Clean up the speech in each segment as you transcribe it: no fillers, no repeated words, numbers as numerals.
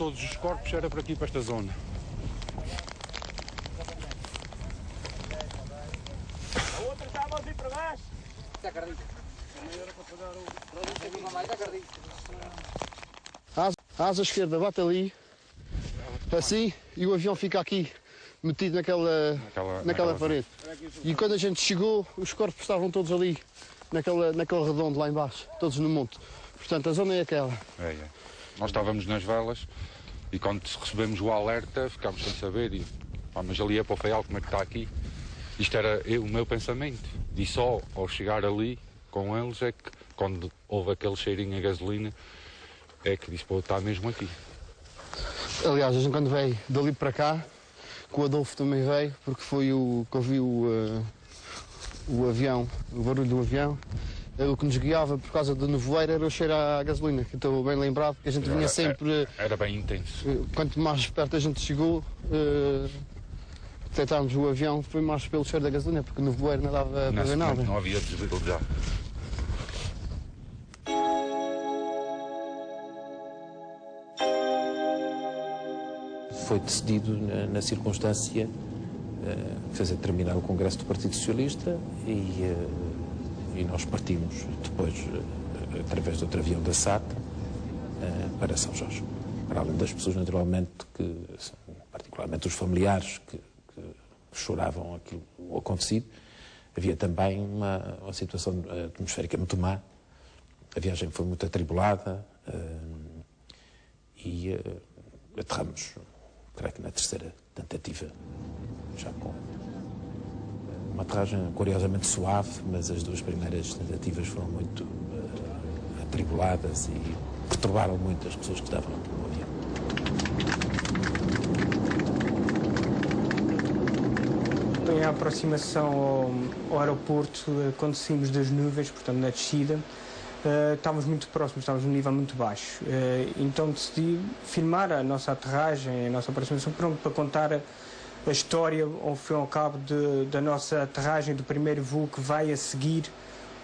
todos os corpos era para aqui, para esta zona. A outra estava a vir para baixo. A asa esquerda bate ali, assim, e o avião fica aqui, metido naquela parede. E quando a gente chegou, os corpos estavam todos ali, naquele redondo lá embaixo, todos no monte. Portanto, a zona é aquela. É. Nós estávamos nas velas e quando recebemos o alerta, ficámos sem saber. Mas ali é para o Faial, como é que está aqui? Isto era o meu pensamento. E só ao chegar ali com eles é que, quando houve aquele cheirinho a gasolina, é que disse, pô, está mesmo aqui. Aliás, a gente quando veio dali para cá, que o Adolfo também veio, porque foi o que ouviu o avião, o barulho do avião. O que nos guiava por causa do nevoeiro era o cheiro à gasolina, que estou bem lembrado, porque a gente vinha sempre... Era bem intenso. Quanto mais perto a gente chegou, detectámos o avião, foi mais pelo cheiro da gasolina, porque o nevoeiro não dava para ver nada. Não havia visibilidade. Foi decidido na circunstância fazer terminar o Congresso do Partido Socialista e nós partimos depois, através do outro avião da SAT, para São Jorge. Para além das pessoas, naturalmente, particularmente os familiares que choravam aquilo acontecido, havia também uma situação atmosférica muito má. A viagem foi muito atribulada e aterramos, creio que na terceira tentativa, já com uma aterragem curiosamente suave, mas as duas primeiras tentativas foram muito atribuladas e perturbaram muito as pessoas que estavam no avião. Em aproximação ao aeroporto, quando saímos das nuvens, portanto na descida, estávamos muito próximos, estávamos num nível muito baixo. Então decidi filmar a nossa aterragem, a nossa aproximação, para contar a história, ao fim e ao cabo, da nossa aterragem, do primeiro voo que vai a seguir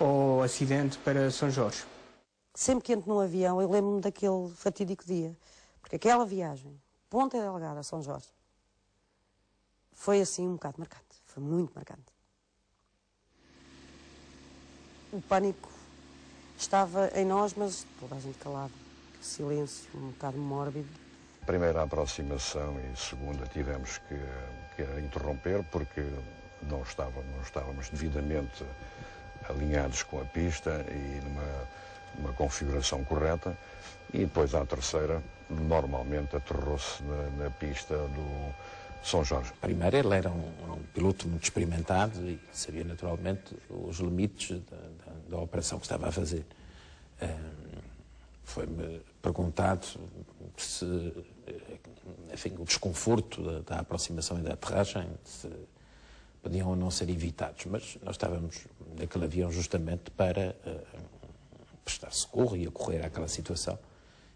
ao acidente para São Jorge. Sempre que entro num avião, eu lembro-me daquele fatídico dia, porque aquela viagem, Ponta Delgada a São Jorge, foi assim um bocado marcante, foi muito marcante. O pânico estava em nós, mas toda a gente calada, silêncio, um bocado mórbido. Primeira aproximação e segunda tivemos que interromper porque não estávamos devidamente alinhados com a pista e numa configuração correta. E depois à terceira, normalmente aterrou-se na pista do São Jorge. Primeiro, ele era um piloto muito experimentado e sabia naturalmente os limites da operação que estava a fazer. Foi-me perguntado se, enfim, o desconforto da aproximação e da aterragem se podiam ou não ser evitados, mas nós estávamos naquele avião justamente para prestar socorro e acorrer àquela situação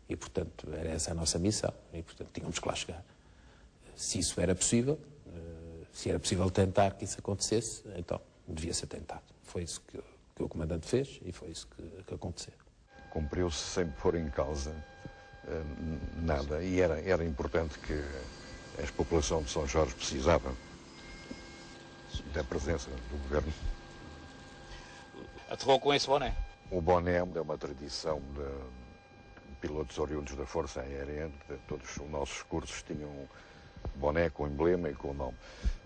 e, portanto, era essa a nossa missão e, portanto, tínhamos que lá chegar. Se isso era possível, se era possível tentar que isso acontecesse, então devia ser tentado. Foi isso que o comandante fez e foi isso que aconteceu. Cumpriu-se sem pôr em causa nada e era importante que a população de São Jorge precisava da presença do governo. Aterrou com esse boné? O boné é uma tradição de pilotos oriundos da Força Aérea. Todos os nossos cursos tinham boné com emblema e com nome.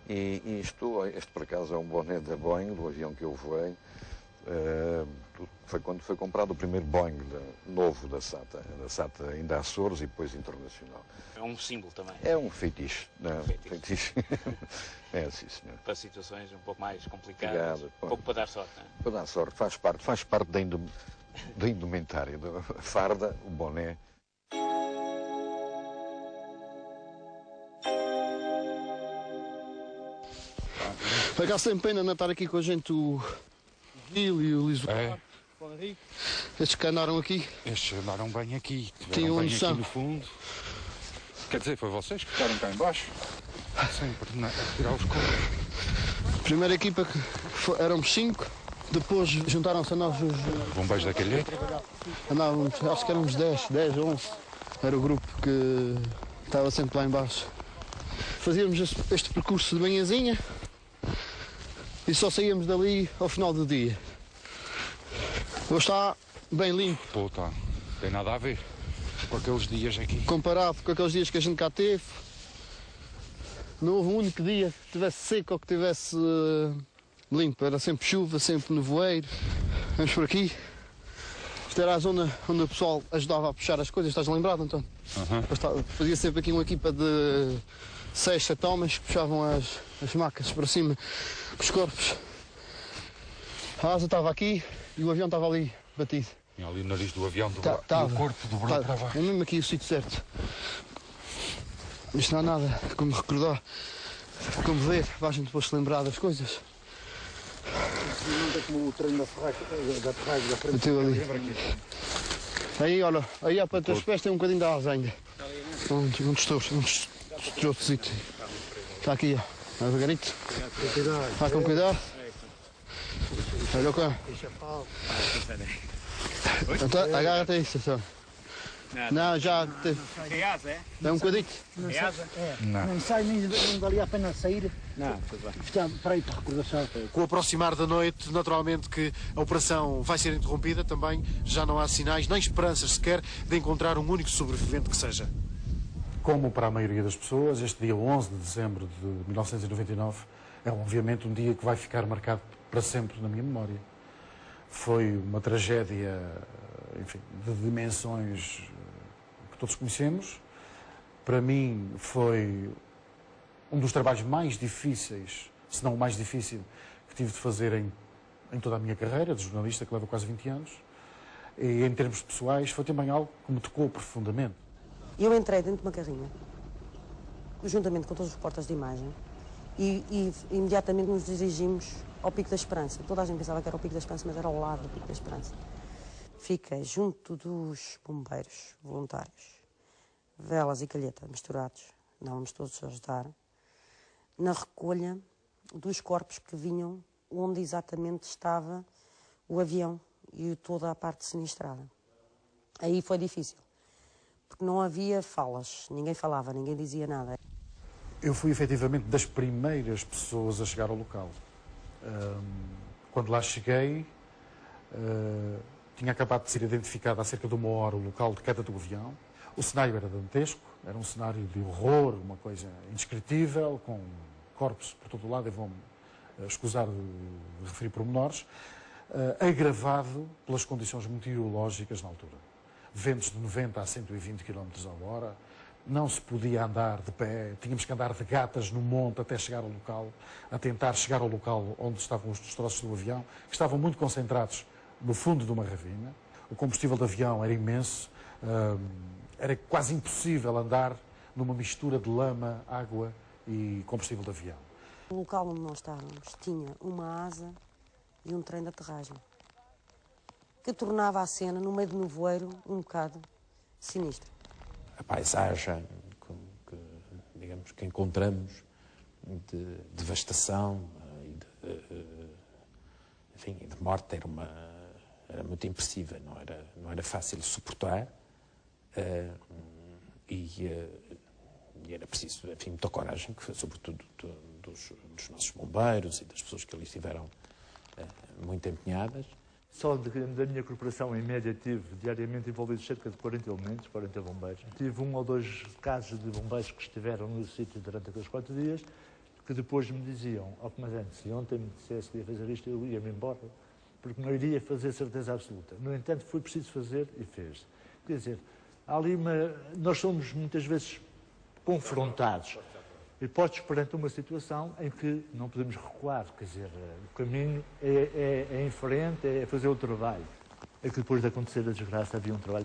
E este por acaso é um boné da Boeing, do avião que eu voei. Foi quando foi comprado o primeiro Boeing novo da SATA ainda Açores e depois internacional. É um símbolo também. É um feitiço. Não, feitiço. É, sim, senhor. Para situações um pouco mais complicadas, um pouco para dar sorte, não é? Para dar sorte, faz parte da indumentária, da farda, o boné. Por acaso tem pena não estar aqui com a gente o Gil e o Liso. Estes que andaram aqui. Estes andaram bem aqui. Tinham bem noção. aqui no fundo. Quer dizer, foi vocês que ficaram cá em baixo. Sempre, não, a tirar os corpos. Primeira equipa que éramos 5, depois juntaram-se a nós os bombeiros da Calheta. andávamos, acho que éramos 10, 11. era o grupo que estava sempre lá embaixo. Fazíamos este percurso de manhãzinha e só saíamos dali ao final do dia. Hoje está bem limpo. Pô, tá. Tem nada a ver com aqueles dias aqui. Comparado com aqueles dias que a gente cá teve, não houve um único dia que estivesse seco ou que estivesse limpo. Era sempre chuva, sempre nevoeiro. Vamos por aqui. Isto era a zona onde o pessoal ajudava a puxar as coisas. Estás lembrado, António? Fazia sempre aqui uma equipa de 6, 7 homens que puxavam as macas para cima com os corpos. A asa estava aqui e o avião estava ali batido. Tinha ali o nariz do avião, do corpo dobrado para baixo. É mesmo aqui o sítio certo. Isto não há nada como recordar, como ver, vais-me depois se lembrar das coisas. Não tem como o treino da ferragem da frente. Bateu ali. Aí, olha, aí para os teus pés tem um bocadinho de asa ainda. Um destrozito. Está aqui, ó. Devagarito. Vai com cuidado. Olha o cão. Então, agarra-te a isso, só. Não, já teve. Tem asa, é? É um bocadinho. Tem asa? Não sai, nem valia a pena sair. Não, tudo bem. Está para aí para recordação. Com o aproximar da noite, naturalmente que a operação vai ser interrompida também. Já não há sinais, nem esperanças sequer, de encontrar um único sobrevivente que seja. Como para a maioria das pessoas, este dia 11 de dezembro de 1999 é obviamente um dia que vai ficar marcado para sempre na minha memória. Foi uma tragédia, enfim, de dimensões que todos conhecemos. Para mim foi um dos trabalhos mais difíceis, se não o mais difícil, que tive de fazer em toda a minha carreira de jornalista, que leva quase 20 anos. E em termos pessoais foi também algo que me tocou profundamente. Eu entrei dentro de uma carrinha, juntamente com todos os reporters de imagem, e imediatamente nos dirigimos ao Pico da Esperança. Toda a gente pensava que era o Pico da Esperança, mas era ao lado do Pico da Esperança. Fiquei junto dos bombeiros voluntários, velas e calheta misturados, andávamos todos a ajudar, na recolha dos corpos que vinham onde exatamente estava o avião e toda a parte sinistrada. Aí foi difícil, porque não havia falas, ninguém falava, ninguém dizia nada. Eu fui efetivamente das primeiras pessoas a chegar ao local. Quando lá cheguei, tinha acabado de ser identificado há cerca de 1 hora o local de queda do avião. O cenário era dantesco, era um cenário de horror, uma coisa indescritível, com corpos por todo o lado, e vão-me escusar de referir pormenores, agravado pelas condições meteorológicas na altura. Ventos de 90 a 120 km/h, não se podia andar de pé, tínhamos que andar de gatas no monte até chegar ao local, a tentar chegar ao local onde estavam os destroços do avião, que estavam muito concentrados no fundo de uma ravina. O combustível do avião era imenso, era quase impossível andar numa mistura de lama, água e combustível de avião. O local onde nós estávamos tinha uma asa e um trem de aterragem, que tornava a cena, no meio do nevoeiro, um bocado sinistra. A paisagem digamos, que encontramos de devastação e de morte era muito impressiva, não era fácil de suportar e era preciso, enfim, muita coragem, que foi sobretudo dos nossos bombeiros e das pessoas que ali estiveram muito empenhadas. Só da minha corporação, em média, tive diariamente envolvidos cerca de 40 elementos, 40 bombeiros. Tive 1 ou 2 casos de bombeiros que estiveram no sítio durante aqueles 4 dias, que depois me diziam, ó comandante, se ontem me dissesse que ia fazer isto, eu ia-me embora, porque não iria fazer certeza absoluta. No entanto, foi preciso fazer e fez. Quer dizer, nós somos muitas vezes confrontados e postos perante uma situação em que não podemos recuar, quer dizer, o caminho é em frente, é fazer o trabalho. É que depois de acontecer a desgraça havia um trabalho